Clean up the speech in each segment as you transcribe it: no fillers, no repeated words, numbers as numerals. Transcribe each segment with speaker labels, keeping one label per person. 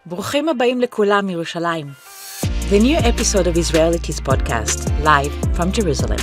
Speaker 1: ברוכים הבאים לכולם מירושלים. The new episode of Israelities Podcast, live from Jerusalem.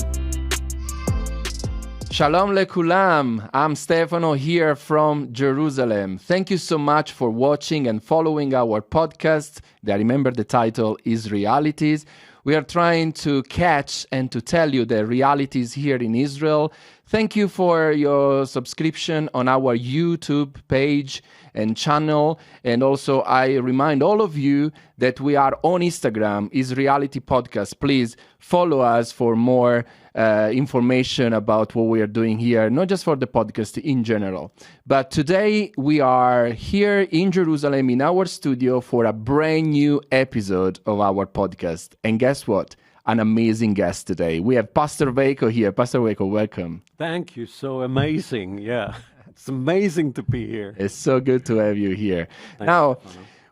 Speaker 2: Shalom lekulam. I'm Stefano here from Jerusalem. Thank you so much for watching and following our podcast. I remember the title Israelities. We are trying to catch and to tell you the realities here in Israel. Thank you for your subscription on our YouTube page and channel. And also I remind all of you that we are on Instagram, Israelity Podcast. Please follow us for more information about what we are doing here, not just for the podcast in general. But today we are here in Jerusalem in our studio for a brand new episode of our podcast. And guess what? An amazing guest today. We have Pastor Veikko here. Pastor Veikko, welcome.
Speaker 3: Thank you. So amazing. Yeah. It's amazing to be here.
Speaker 2: It's so good to have you here. Now,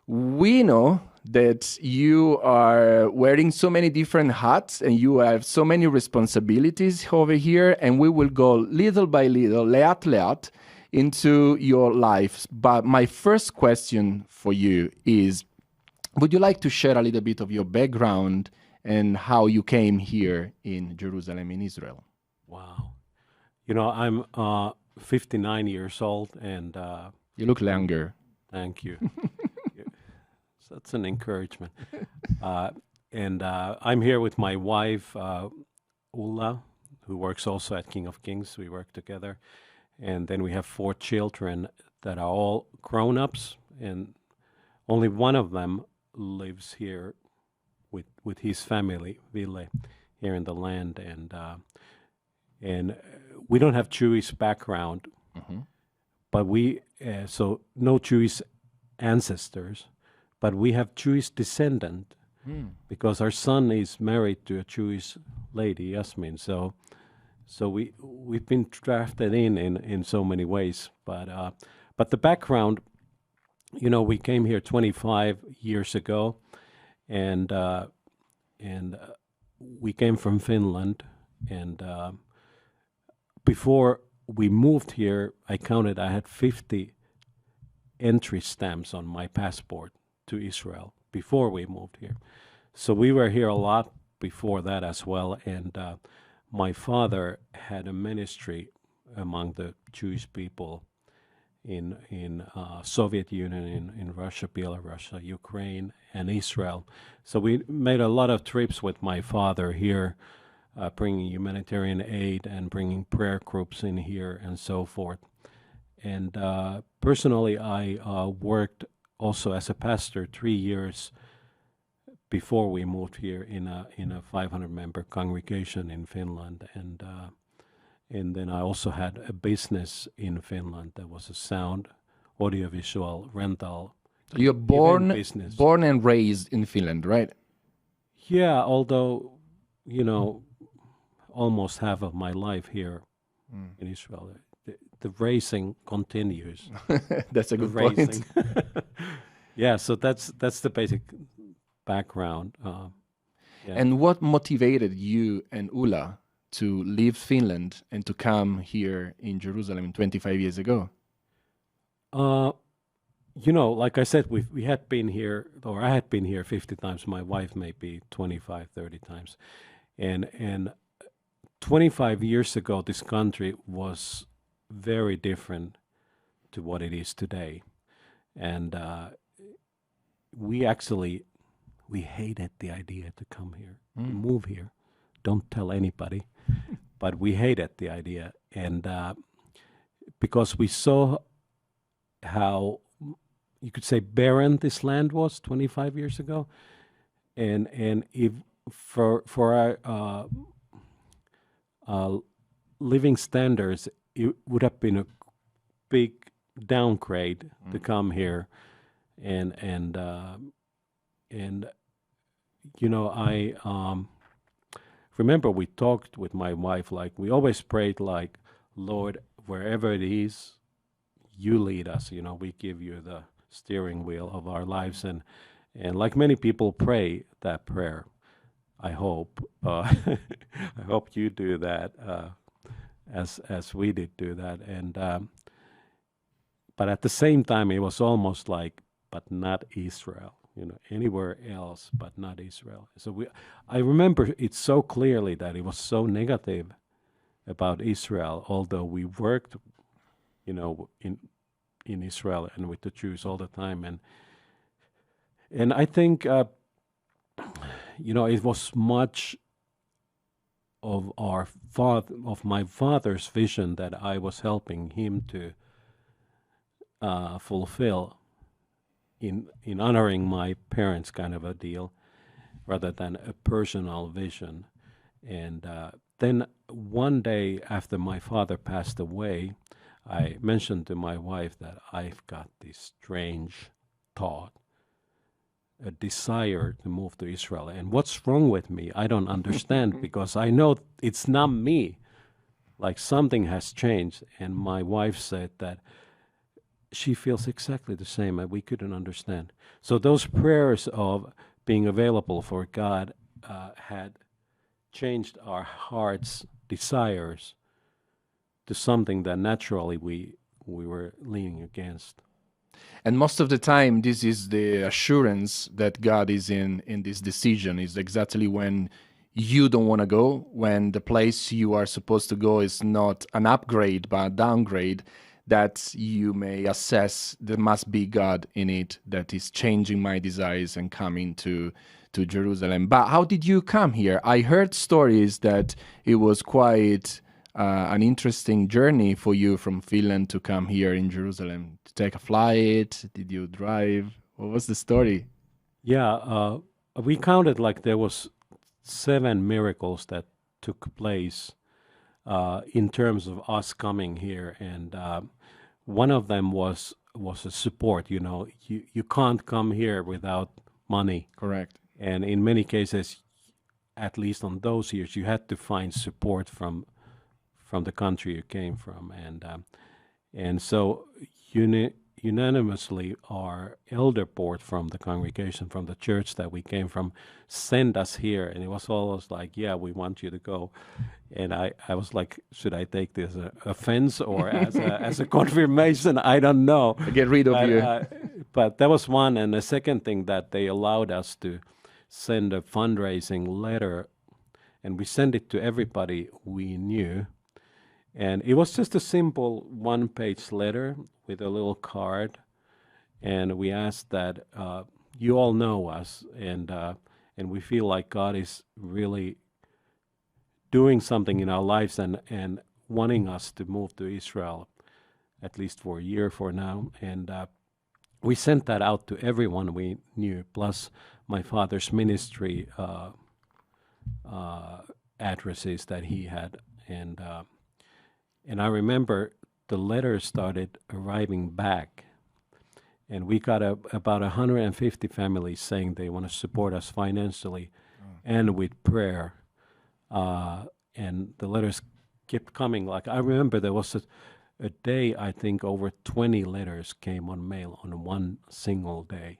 Speaker 2: we know that you are wearing so many different hats and you have so many responsibilities over here, and we will go little by little, leat, into your life. But my first question for you is, would you like to share a little bit of your background and how you came here in Jerusalem, in Israel?
Speaker 3: Wow. You know, I'm 59 years old and...
Speaker 2: you look younger.
Speaker 3: Thank you. So that's an encouragement. And I'm here with my wife, Ulla, who works also at King of Kings. We work together. And then we have 4 children that are all grown-ups, and only one of them lives here with his family, Ville, here in the land. And we don't have Jewish background, but so no Jewish ancestors. But we have Jewish descendant because our son is married to a Jewish lady, Yasmin. So we've been drafted in so many ways. But the background, you know, we came here 25 years ago, and we came from Finland. And before we moved here, I counted I had 50 entry stamps on my passport to Israel before we moved here. So we were here a lot before that as well. And my father had a ministry among the Jewish people in Soviet Union, in Russia, Belarus, Ukraine, and Israel. So we made a lot of trips with my father here, bringing humanitarian aid and bringing prayer groups in here and so forth. And personally, I worked also as a pastor 3 years before we moved here in a 500-member congregation in Finland, and then I also had a business in Finland that was a sound audiovisual rental.
Speaker 2: You're born and raised in Finland, right?
Speaker 3: Yeah, although, you know, almost half of my life here in Israel. The racing continues.
Speaker 2: That's a good point.
Speaker 3: Yeah, so that's the basic background. Yeah.
Speaker 2: And what motivated you and Ulla to leave Finland and to come here in Jerusalem 25 years ago?
Speaker 3: You know, like I said, we had been here, or I had been here 50 times. My wife maybe 25, 30 times. And 25 years ago, this country was very different to what it is today. And we hated the idea to come here, to move here. Don't tell anybody. But we hated the idea. And because we saw how, you could say, barren this land was 25 years ago. And if for our living standards, it would have been a big downgrade to come here, and you know, I remember we talked with my wife, like we always prayed, like, Lord, wherever it is, you lead us. You know, we give you the steering wheel of our lives, and like many people pray that prayer. I hope I hope you do that. As we did do that, and but at the same time, it was almost like, but not Israel. Anywhere else, but not Israel. So I remember it so clearly that it was so negative about Israel, although we worked, in Israel and with the Jews all the time, and I think, it was much of my father's vision that I was helping him to fulfill in honoring my parents, kind of a deal, rather than a personal vision. And then one day after my father passed away, I mentioned to my wife that I've got this strange thought, a desire to move to Israel. And what's wrong with me? I don't understand, because I know it's not me. Like something has changed. And my wife said that she feels exactly the same, and we couldn't understand. So those prayers of being available for God had changed our heart's desires to something that naturally we were leaning against.
Speaker 2: And most of the time, this is the assurance that God is in this decision, is exactly when you don't want to go, when the place you are supposed to go is not an upgrade, but a downgrade, that you may assess there must be God in it that is changing my desires and coming to Jerusalem. But how did you come here? I heard stories that it was quite an interesting journey for you from Finland to come here in Jerusalem. To take a flight? Did you drive? What was the story?
Speaker 3: Yeah, we counted like there was 7 miracles that took place in terms of us coming here, and one of them was a support. You can't come here without money.
Speaker 2: Correct.
Speaker 3: And in many cases, at least on those years, you had to find support from the country you came from, and so unanimously, our elder board from the congregation, from the church that we came from, sent us here, and it was always like, yeah, we want you to go. And I was like, should I take this as an offense or as a confirmation? I don't know.
Speaker 2: Get rid of you.
Speaker 3: But that was one. And the second thing, that they allowed us to send a fundraising letter, and we sent it to everybody we knew. And it was just a simple 1-page letter with a little card. And we asked that you all know us, and we feel like God is really doing something in our lives and wanting us to move to Israel, at least for a year for now. And we sent that out to everyone we knew, plus my father's ministry addresses that he had. And I remember the letters started arriving back, and we got about 150 families saying they want to support us financially and with prayer. And the letters kept coming. Like, I remember there was a day, I think over 20 letters came on mail on one single day.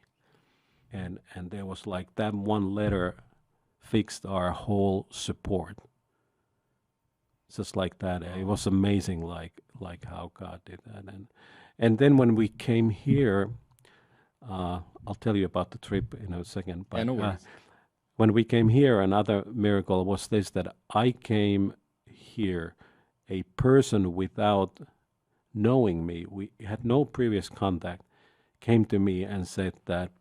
Speaker 3: And there was like that one letter fixed our whole support. Just like that. It was amazing, like how God did that. And then when we came here, I'll tell you about the trip in a second. But when we came here, another miracle was this, that I came here, a person without knowing me, we had no previous contact, came to me and said that,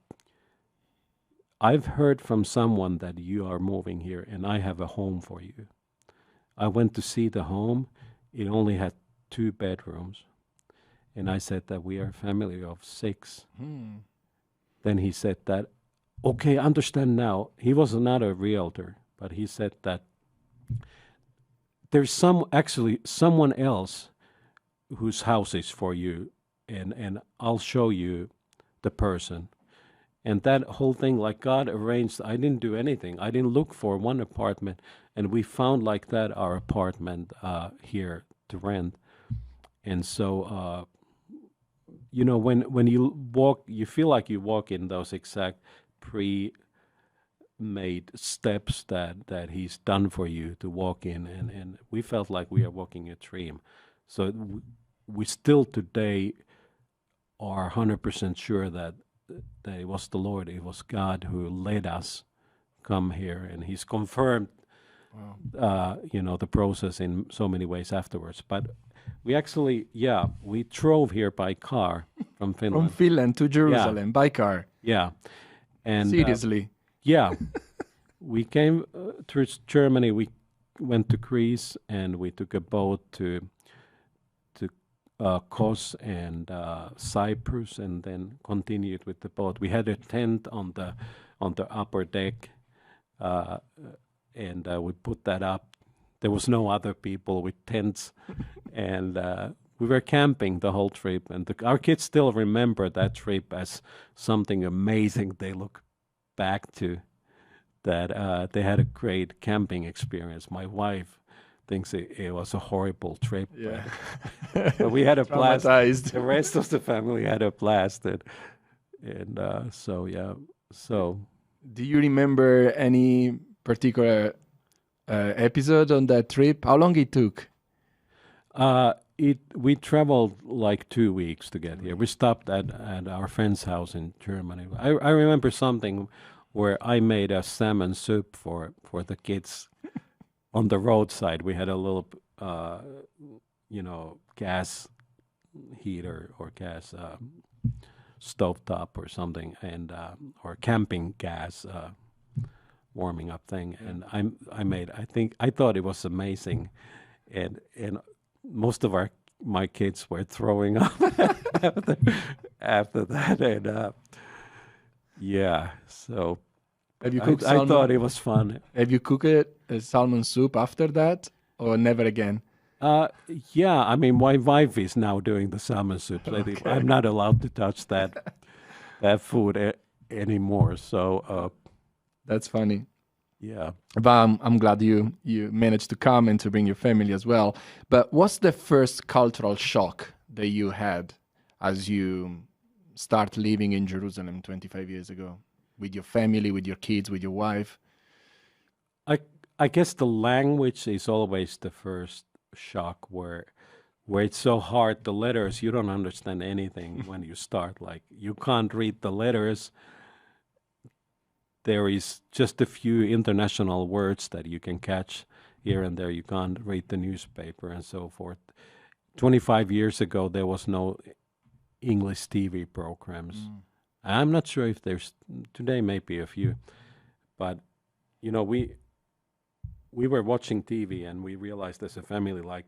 Speaker 3: I've heard from someone that you are moving here and I have a home for you. I went to see the home. It only had 2 bedrooms. And I said that we are a family of 6. Then he said that, okay, I understand now. He was not a realtor, but he said that there's someone else whose house is for you, and I'll show you the person. And that whole thing, like God arranged, I didn't do anything. I didn't look for one apartment, and we found like that our apartment here to rent. And so, when you walk, you feel like you walk in those exact pre-made steps that He's done for you to walk in, and we felt like we are walking a dream. So we still today are 100% sure that that it was the Lord, it was God who led us come here, and He's confirmed, the process in so many ways afterwards. But we actually, we drove here by car from
Speaker 2: From
Speaker 3: Finland.
Speaker 2: Finland to Jerusalem by car.
Speaker 3: Yeah, and
Speaker 2: Seriously.
Speaker 3: we came through Germany. We went to Greece, and we took a boat to Kos and Cyprus, and then continued with the boat. We had a tent on the upper deck, and we put that up. There was no other people with tents, and we were camping the whole trip. And our kids still remember that trip as something amazing. They look back to that. They had a great camping experience. My wife thinks it was a horrible trip.
Speaker 2: Yeah.
Speaker 3: But we had a blast.
Speaker 2: Traumatized.
Speaker 3: The rest of the family had a blast. And So,
Speaker 2: Do you remember any particular episode on that trip? How long it took?
Speaker 3: we traveled like 2 weeks to get here. We stopped at our friend's house in Germany. I remember something where I made a salmon soup for the kids on the roadside. We had a little, gas heater or gas stovetop or something, and or camping gas warming up thing. And I thought it was amazing, and most of my kids were throwing up after that, and so
Speaker 2: Have you cooked
Speaker 3: I
Speaker 2: salmon?
Speaker 3: thought it was fun.
Speaker 2: Have you cooked a salmon soup after that, or never again?
Speaker 3: I mean, my wife is now doing the salmon soup. Okay. I'm not allowed to touch that food anymore. So
Speaker 2: That's funny.
Speaker 3: yeah.
Speaker 2: But I'm glad you managed to come and to bring your family as well. But what's the first cultural shock that you had as you start living in Jerusalem 25 years ago? With your family, with your kids, with your wife?
Speaker 3: I guess the language is always the first shock, where it's so hard. The letters, you don't understand anything when you start. Like, you can't read the letters. There is just a few international words that you can catch here and there. You can't read the newspaper and so forth. 25 years ago, there was no English TV programs. I'm not sure if there's today, maybe a few, but we were watching TV and we realized as a family, like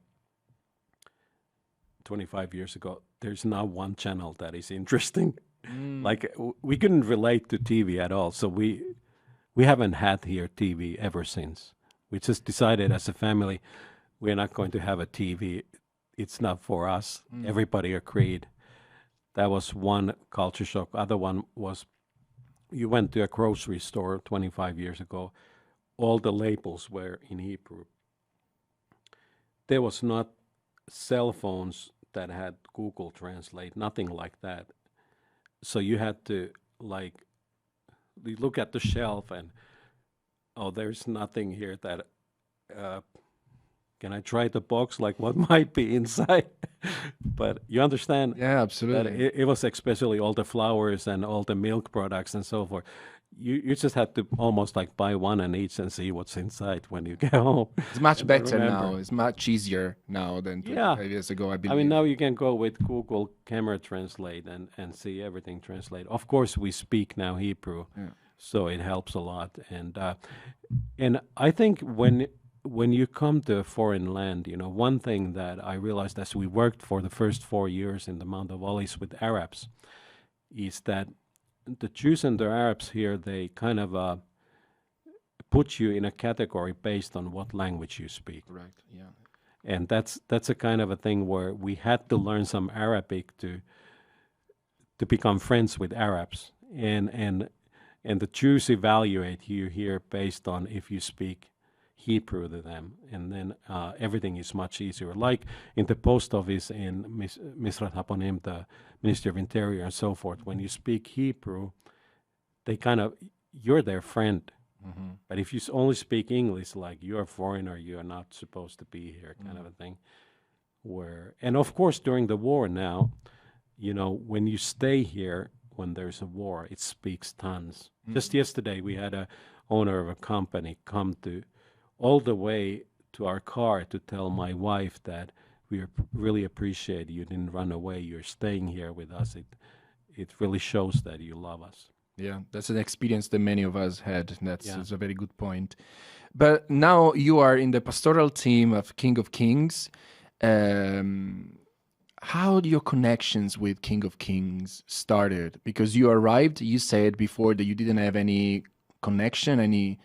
Speaker 3: 25 years ago, there's not one channel that is interesting. Like, we couldn't relate to TV at all. So we haven't had here TV ever since. We just decided as a family, we're not going to have a TV. It's not for us. Everybody agreed. That was one culture shock. Other one was, you went to a grocery store 25 years ago. All the labels were in Hebrew. There was not cell phones that had Google Translate, nothing like that. So you had to, you look at the shelf and, there's nothing here that, can I try the box? Like, what might be inside? But you understand?
Speaker 2: Yeah, absolutely.
Speaker 3: That it was especially all the flowers and all the milk products and so forth. You just had to almost like buy one and each and see what's inside when you get home.
Speaker 2: It's much better
Speaker 3: remember.
Speaker 2: now. It's much easier now than 25 years ago, I believe.
Speaker 3: I mean, now you can go with Google Camera Translate and see everything translate. Of course, we speak now Hebrew, so it helps a lot. And I think when you come to a foreign land, one thing that I realized as we worked for the first 4 years in the Mount of Olives with Arabs is that the Jews and the Arabs here, they kind of put you in a category based on what language you speak.
Speaker 2: Right, yeah.
Speaker 3: And that's a kind of a thing where we had to learn some Arabic to become friends with Arabs. And the Jews evaluate you here based on if you speak Hebrew to them, and then everything is much easier. Like in the post office in Misrat Haponim, the Ministry of Interior and so forth, when you speak Hebrew, they you're their friend. Mm-hmm. But if you only speak English, like you're a foreigner, you're not supposed to be here, kind of a thing. And of course, during the war now, when you stay here, when there's a war, it speaks tons. Just yesterday, we had a owner of a company come to all the way to our car to tell my wife that we really appreciate you didn't run away. You're staying here with us. It really shows that you love us.
Speaker 2: Yeah, that's an experience that many of us had. That's
Speaker 3: Yeah.
Speaker 2: that's a very good point. But now you are in the pastoral team of King of Kings. How do your connections with King of Kings started? Because you arrived, you said before that you didn't have any connection, any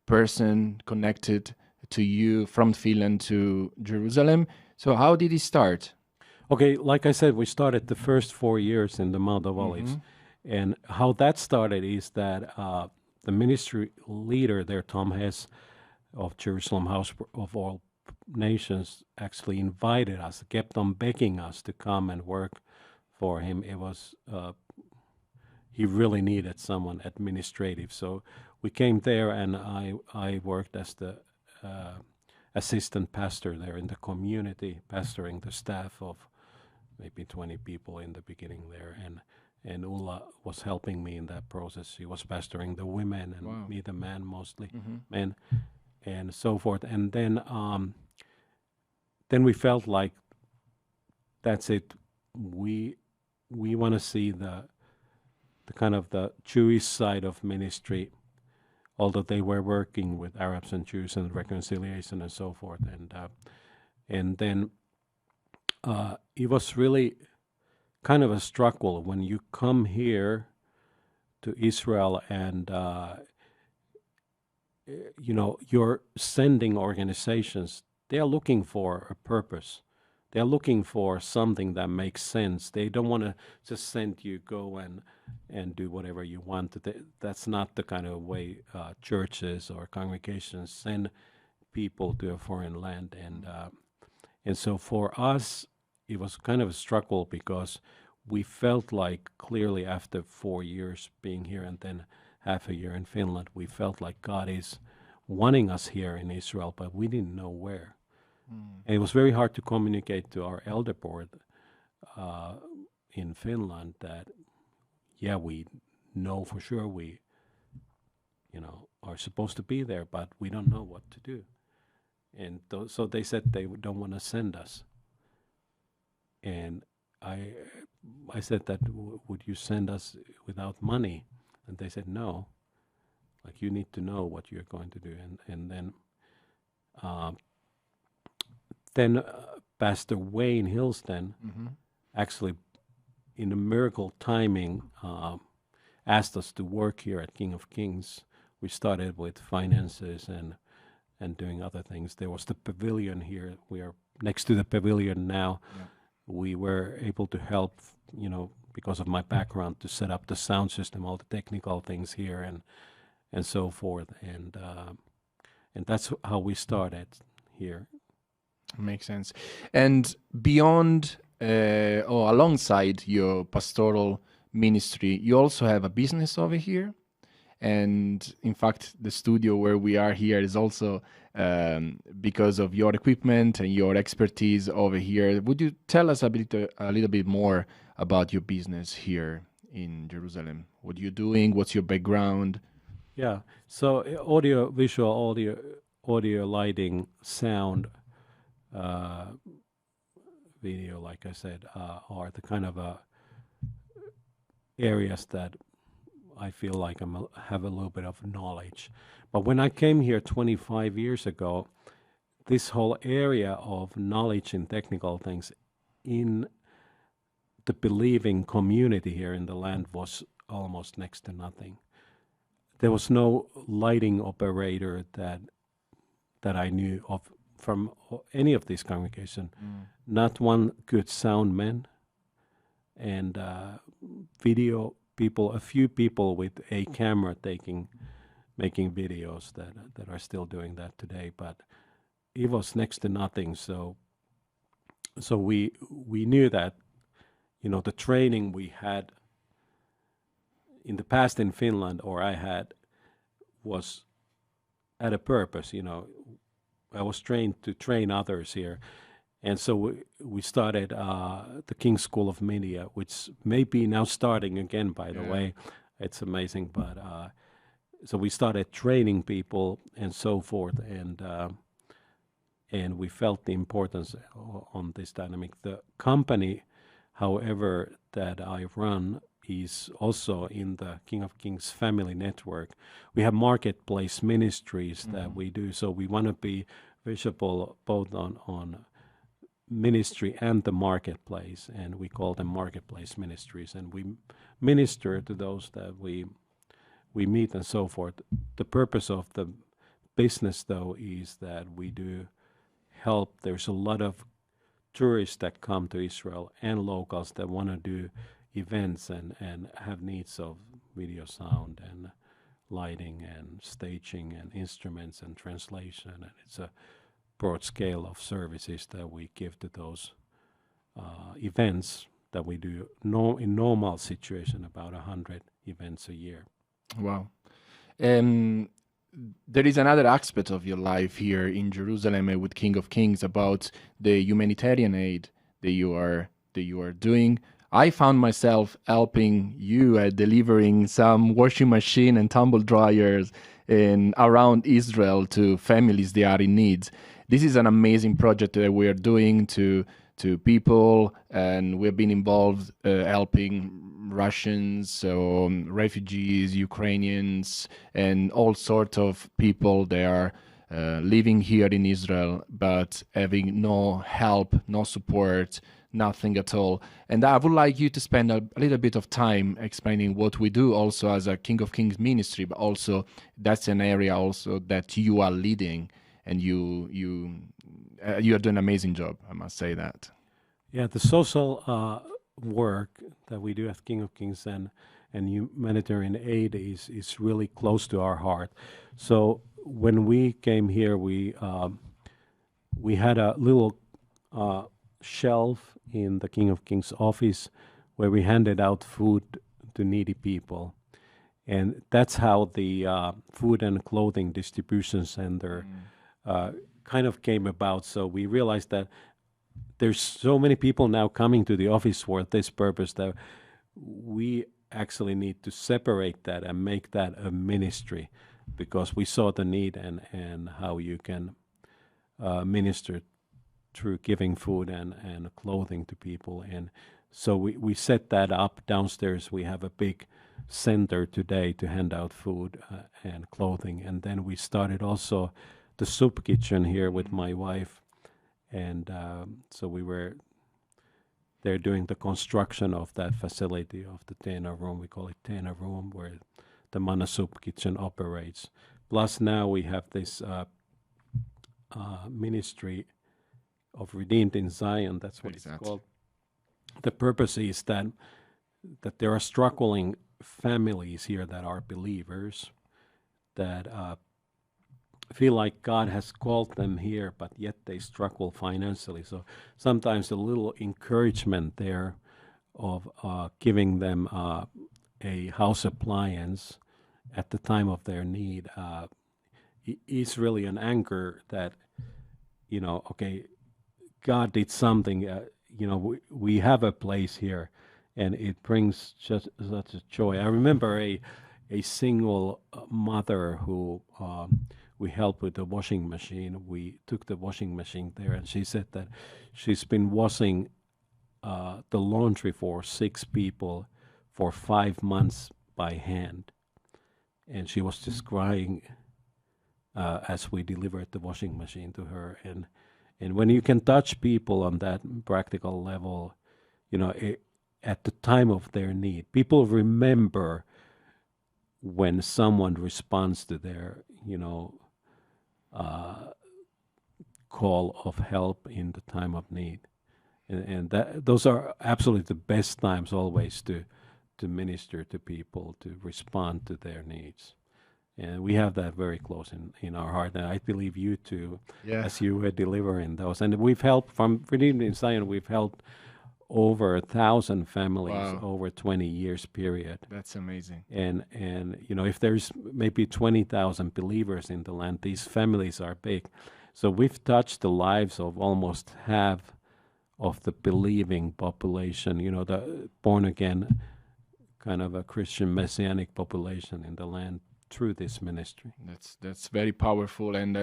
Speaker 2: person connected to you from Finland to Jerusalem. So how did it start?
Speaker 3: Okay, like I said, we started the first 4 years in the Mount of Olives. And how that started is that the ministry leader there, Tom Hess of Jerusalem House of All Nations, actually invited us, kept on begging us to come and work for him. It was, he really needed someone administrative. So we came there, and I worked as the assistant pastor there in the community, pastoring the staff of maybe 20 people in the beginning there. And Ulla was helping me in that process. She was pastoring the women and
Speaker 2: Wow.
Speaker 3: me, the man, mostly, men, and so forth. And then we felt like that's it. We want to see the kind of the Jewish side of ministry, although they were working with Arabs and Jews and reconciliation and so forth. And then it was really kind of a struggle when you come here to Israel and you're sending organizations. They are looking for a purpose. They are looking for something that makes sense. They don't want to just send you go and do whatever you want. That's not the kind of way churches or congregations send people to a foreign land. And so for us, it was kind of a struggle because we felt like clearly after 4 years being here and then half a year in Finland, we felt like God is wanting us here in Israel, but we didn't know where. And it was very hard to communicate to our elder board in Finland that, yeah, we know for sure we, are supposed to be there, but we don't know what to do. And so they said they don't want to send us. And I said that, would you send us without money? And they said, no. Like, you need to know what you're going to do. And then Pastor Wayne Hillston actually, in a miracle timing, asked us to work here at King of Kings. We started with finances and doing other things. There was the pavilion here. We are next to the pavilion now. Yeah. We were able to help, because of my background, to set up the sound system, all the technical things here, and so forth. And that's how we started here.
Speaker 2: Makes sense. And beyond, or alongside your pastoral ministry, you also have a business over here. And in fact, the studio where we are here is also because of your equipment and your expertise over here. Would you tell us a little bit more about your business here in Jerusalem? What you're doing? What's your background?
Speaker 3: Yeah. So audio, visual, audio, lighting, sound, video, like I said, are the kind of areas that I feel like have a little bit of knowledge. But when I came here 25 years ago, this whole area of knowledge and technical things in the believing community here in the land was almost next to nothing. There was no lighting operator that I knew of from any of these congregations. Not one good sound man, and video people, a few people with a camera making videos that are still doing that today, but it was next to nothing. So we knew that, the training we had in the past in Finland, or I had, was at a purpose. I was trained to train others here, And so we started the King's School of Media, which may be now starting again, by the way. It's amazing. But so we started training people and so forth. And we felt the importance on this dynamic. The company, however, that I run is also in the King of Kings family network. We have marketplace ministries that we do. So we want to be visible both on ministry and the marketplace, and we call them marketplace ministries, and we minister to those that we meet and so forth. The purpose of the business, though, is that we do help. There's a lot of tourists that come to Israel and locals that want to do events and have needs of video, sound, and lighting, and staging, and instruments, and translation, and it's a broad scale of services that we give to those events that we do in normal situation, about 100 events a year.
Speaker 2: Wow. There is another aspect of your life here in Jerusalem with King of Kings about the humanitarian aid that you are doing. I found myself helping you at delivering some washing machine and tumble dryers around Israel to families that are in need. This is an amazing project that we are doing to people, and we've been involved helping Russians, so refugees, Ukrainians, and all sorts of people that are living here in Israel, but having no help, no support, nothing at all. And I would like you to spend a little bit of time explaining what we do also as a King of Kings ministry, but also that's an area also that you are leading, and you are doing an amazing job, I must say that.
Speaker 3: Yeah, the social work that we do at King of Kings and humanitarian aid is really close to our heart. So when we came here, we had a little shelf in the King of Kings office where we handed out food to needy people. And that's how the food and clothing distribution center kind of came about. So we realized that there's so many people now coming to the office for this purpose that we actually need to separate that and make that a ministry, because we saw the need and how you can minister through giving food and clothing to people. And so we set that up downstairs. We have a big center today to hand out food and clothing. And then we started also the soup kitchen here with my wife. And so we were there doing the construction of that facility of the Tena room. We call it Tena room, where the Manna Soup Kitchen operates. Plus now we have this ministry of Redeemed in Zion. That's what it's called. The purpose is that there are struggling families here that are believers that feel like God has called them here, but yet they struggle financially. So sometimes a little encouragement there of giving them a house appliance at the time of their need is really an anchor that, okay, God did something. We have a place here, and it brings just such a joy. I remember a single mother who we helped with the washing machine. We took the washing machine there, and she said that she's been washing the laundry for 6 people for 5 months by hand. And she was just crying as we delivered the washing machine to her. And when you can touch people on that practical level, at the time of their need, people remember when someone responds to their, call of help in the time of need. And those are absolutely the best times always to minister to people, to respond to their needs. And we have that very close in our heart. And I believe you too, as you were delivering those. And we've helped, from Redeemed in Zion, we've helped over 1,000 families over 20 years period.
Speaker 2: That's amazing.
Speaker 3: And if there's maybe 20,000 believers in the land, these families are big. So we've touched the lives of almost half of the believing population, the born again kind of a Christian messianic population in the land through this ministry.
Speaker 2: That's very powerful, and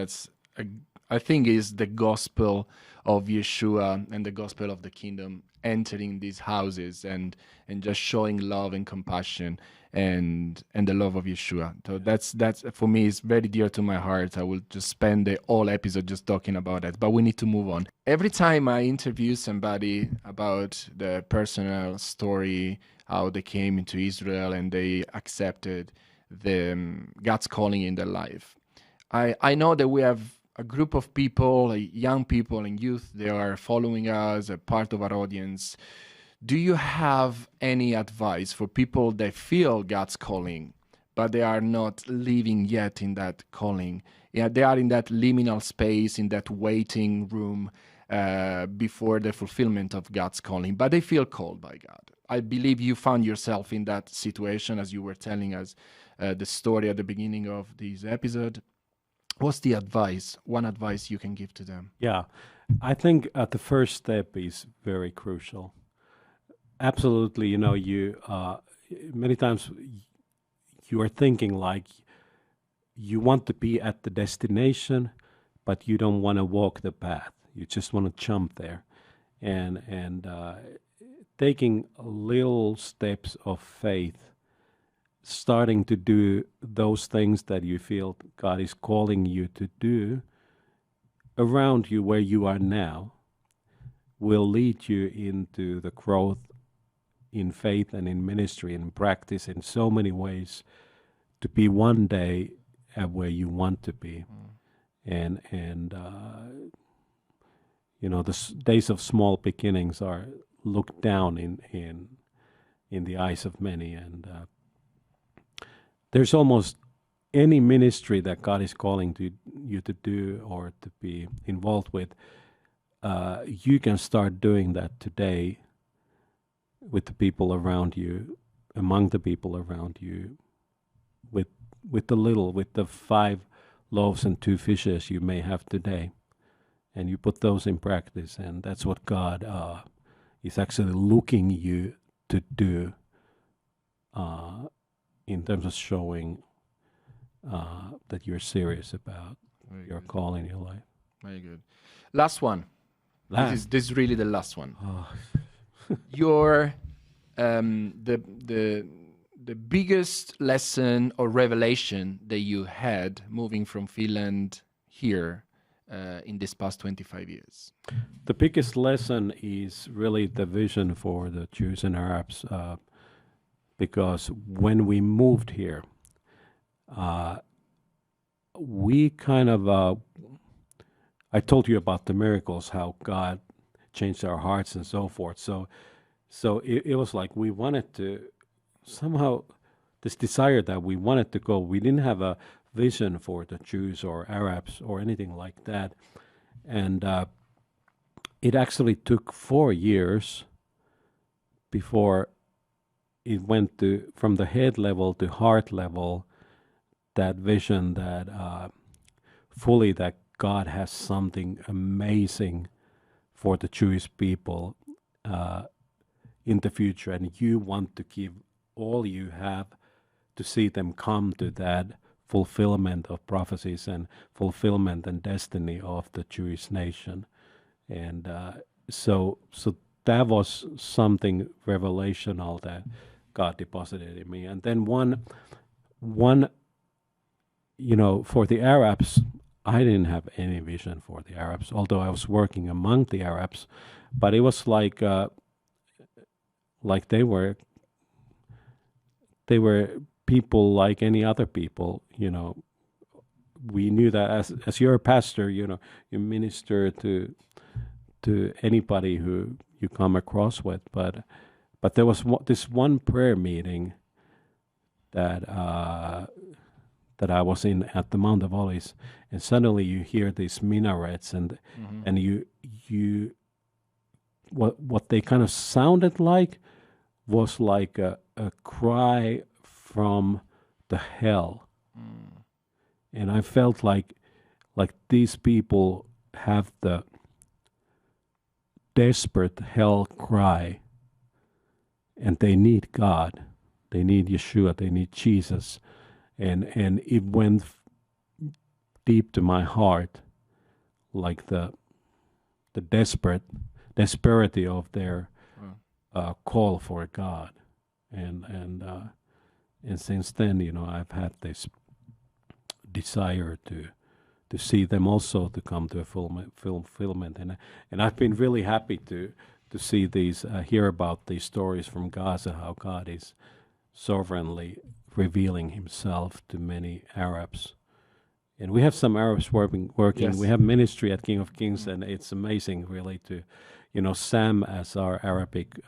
Speaker 2: I think is the gospel of Yeshua and the gospel of the kingdom entering these houses and just showing love and compassion and the love of Yeshua. So that's for me is very dear to my heart. I will just spend the whole episode just talking about that, but we need to move on. Every time I interview somebody about the personal story, how they came into Israel and they accepted God's calling in their life, I know that we have a group of people, young people and youth, they are following us, a part of our audience. Do you have any advice for people that feel God's calling, but they are not living yet in that calling? Yeah, they are in that liminal space, in that waiting room before the fulfillment of God's calling, but they feel called by God. I believe you found yourself in that situation as you were telling us the story at the beginning of this episode. What's the advice, one advice you can give to them?
Speaker 3: Yeah, I think the first step is very crucial. Absolutely, you many times you are thinking like you want to be at the destination, but you don't want to walk the path. You just want to jump there, and taking little steps of faith, starting to do those things that you feel God is calling you to do around you where you are now will lead you into the growth in faith and in ministry and in practice in so many ways to be one day at where you want to be. And the days of small beginnings are looked down in the eyes of many, and there's almost any ministry that God is calling you to do or to be involved with, you can start doing that today with the people around you, among the people around you, with the 5 loaves and 2 fishes you may have today, and you put those in practice, and that's what God is actually looking you to do in terms of showing that you're serious about your call in your life.
Speaker 2: Very good. Last one. This is really the last one.
Speaker 3: Oh.
Speaker 2: Your the biggest lesson or revelation that you had moving from Finland here in this past 25 years?
Speaker 3: The biggest lesson is really the vision for the Jews and Arabs, because when we moved here, we kind of, I told you about the miracles, how God changed our hearts and so forth. So it was like we wanted to somehow, this desire that we wanted to go. We didn't have a vision for the Jews or Arabs or anything like that. And it actually took 4 years before it went to, from the head level to heart level, that vision that fully that God has something amazing for the Jewish people in the future, and you want to give all you have to see them come to that fulfillment of prophecies and fulfillment and destiny of the Jewish nation. And so that was something revelational that God deposited in me. And then one, for the Arabs, I didn't have any vision for the Arabs, although I was working among the Arabs. But it was like they were people like any other people. We knew that as you're a pastor, you minister to anybody who you come across with. But there was this one prayer meeting that I was in at the Mount of Olives, and suddenly you hear these minarets, and you what they kind of sounded like was like a cry from the hell. And I felt like like these people have the desperate hell cry, and they need God. They need Yeshua. They need Jesus. And it went deep to my heart, like the desperity of their call for God. And since then, I've had this desire to see them also to come to a fulfillment, and I've been really happy to see hear about these stories from Gaza, how God is sovereignly revealing Himself to many Arabs, and we have some Arabs working.
Speaker 2: Yes.
Speaker 3: We have ministry at King of Kings, and it's amazing, really, to Sam as our Arabic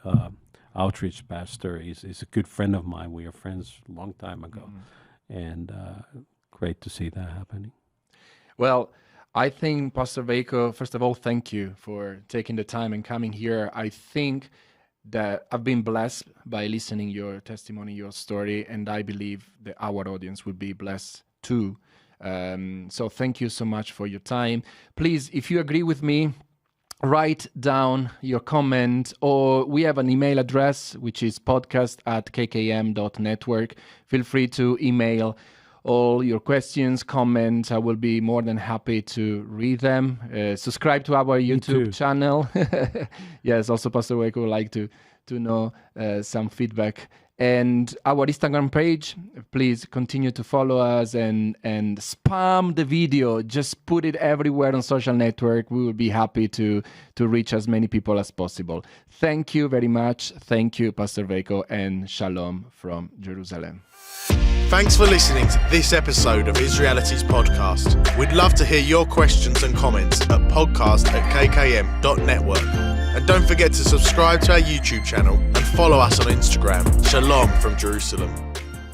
Speaker 3: outreach pastor is a good friend of mine. We are friends a long time ago, and great to see that happening.
Speaker 2: Well, I think, Pastor Veikko, first of all, thank you for taking the time and coming here. I think that I've been blessed by listening your testimony, your story, and I believe that our audience will be blessed too. So thank you so much for your time. Please, if you agree with me, write down your comment, or we have an email address, which is podcast@kkm.network. Feel free to email all your questions, comments. I will be more than happy to read them. Subscribe to our YouTube channel. Yes, also Pastor Veikko would like to know some feedback. And our Instagram page, please continue to follow us and spam the video. Just put it everywhere on social network. We will be happy to reach as many people as possible. Thank you very much. Thank you, Pastor Veikko, and shalom from Jerusalem.
Speaker 4: Thanks for listening to this episode of Israelities Podcast. We'd love to hear your questions and comments at podcast@kkm.network. And don't forget to subscribe to our YouTube channel and follow us on Instagram. Shalom from Jerusalem.